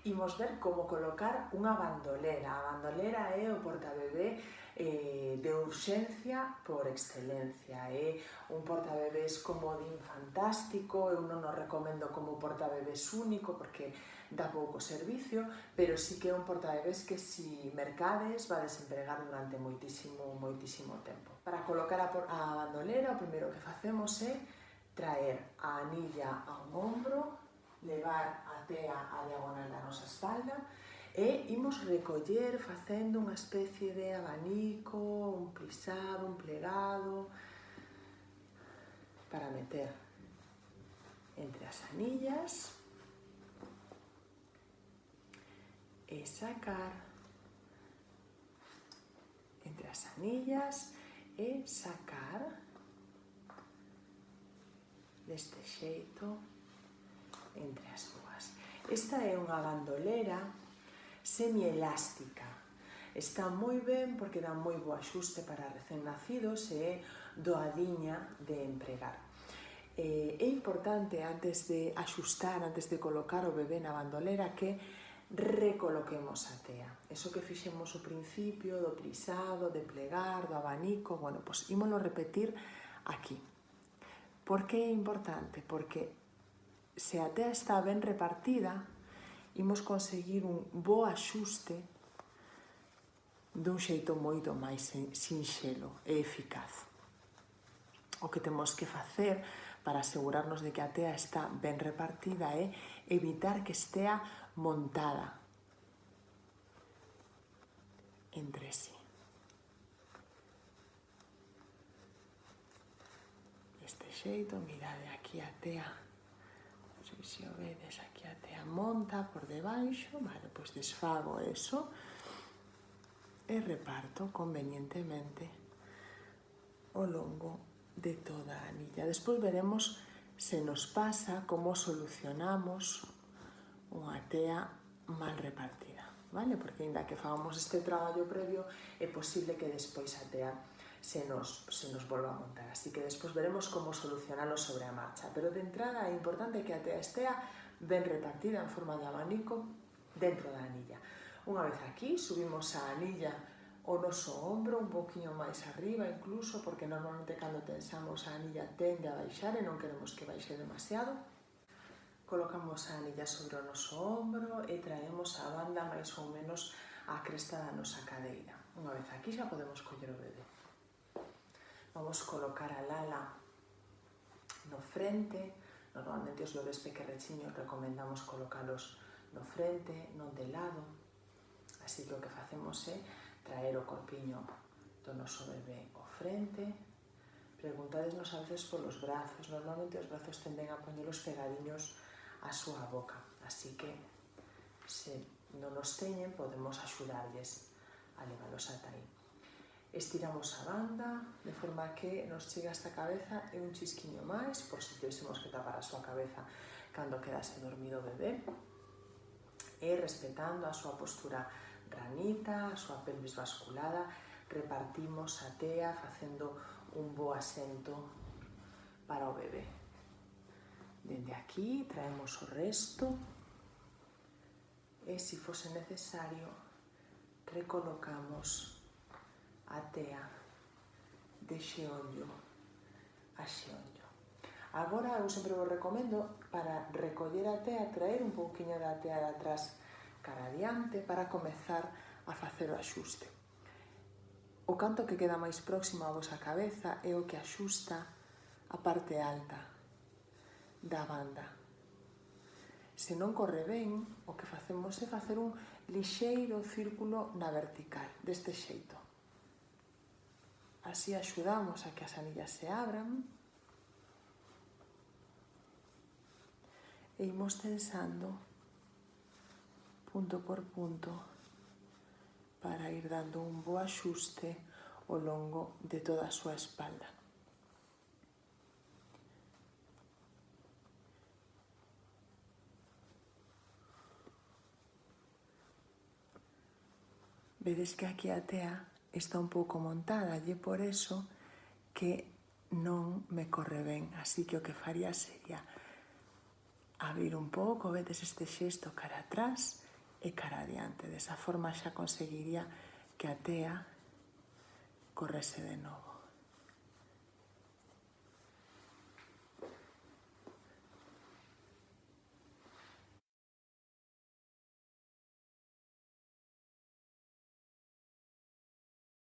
imos ver como colocar unha bandolera. A bandolera é o portabebé de urxencia por excelencia. É un portabebés comodín fantástico, eu non o recomendo como portabebés único porque dá pouco servicio, pero sí que é un portabebés que si mercades vades empregar durante moitísimo tempo. Para colocar a bandolera, o primeiro que facemos é traer a anilla a un ombro, levar a tea a diagonal da nosa espalda e imos recoller facendo unha especie de abanico, un plisado, un plegado, para meter entre as anillas e sacar entre as anillas e sacar deste xeito entre as dúas. Esta é unha bandolera semielástica. Está moi ben porque dá moi bo axuste para recén nacidos e é doadiña de empregar. É importante antes de axustar, antes de colocar o bebé na bandolera que recoloquemos a tea. Eso que fixemos ao principio do plisado, de plegar, do abanico, bueno, pois ímolo repetir aquí. Por que é importante? Porque se a tea está ben repartida, imos conseguir un bo axuste dun xeito moito máis sinxelo e eficaz. O que temos que facer para asegurarnos de que a tea está ben repartida é evitar que estea montada entre sí. Deste xeito, mirade aquí a tea. Se o vedes, aquí a tea monta por debaixo, vale, pois desfago eso e reparto convenientemente ao longo de toda a anilla. Despois veremos se nos pasa como solucionamos unha tea mal repartida, vale? Porque ainda que fagamos este traballo previo, é posible que despois a tea se nos volva a montar. Así que despois veremos como solucionalo sobre a marcha. Pero de entrada é importante que a tea estea ben repartida en forma de abanico dentro da anilla. Unha vez aquí, subimos a anilla ao noso ombro, un poquinho máis arriba incluso, porque normalmente cando tensamos a anilla tende a baixar e non queremos que baixe demasiado. Colocamos a anilla sobre o noso ombro e traemos a banda máis ou menos á cresta da nosa cadeira. Unha vez aquí xa podemos coller o bebé. Vamos colocar a Lala no frente. Normalmente os bebés pequerrechiños recomendamos colocalos no frente, non de lado. Así que o que facemos é traer o corpiño do noso bebé ao frente. Preguntadesnos a veces polos brazos. Normalmente os brazos tenden a poñelos pegadiños á súa boca. Así que, se non nos teñen, podemos axudarlles a levalos ata aí. Estiramos a banda de forma que nos chega hasta a cabeza e un chisquiño máis, por se tivésemos que tapar a súa cabeza cando quedase dormido o bebé, e respetando a súa postura ranita, a súa pelvis basculada, repartimos a tea facendo un bo asento para o bebé. Dende aquí traemos o resto e, se fose necesario, recolocamos a tea de xeonllo a xeonllo. Agora, eu sempre vos recomendo, para recoller a tea, traer un pouquiño da tea de atrás cara adiante para comezar a facer o axuste. O canto que queda máis próximo a vosa cabeza é o que axusta a parte alta da banda. Se non corre ben, o que facemos é facer un lixeiro círculo na vertical, deste xeito. Así axudamos a que as anillas se abran e imos tensando punto por punto para ir dando un bo axuste ao longo de toda a súa espalda. Vedes que aquí a tea está un pouco montada e é por eso que non me corre ben. Así que o que faría sería abrir un pouco, vedes este xesto cara atrás e cara adiante. Desa forma xa conseguiría que a tea correse de novo.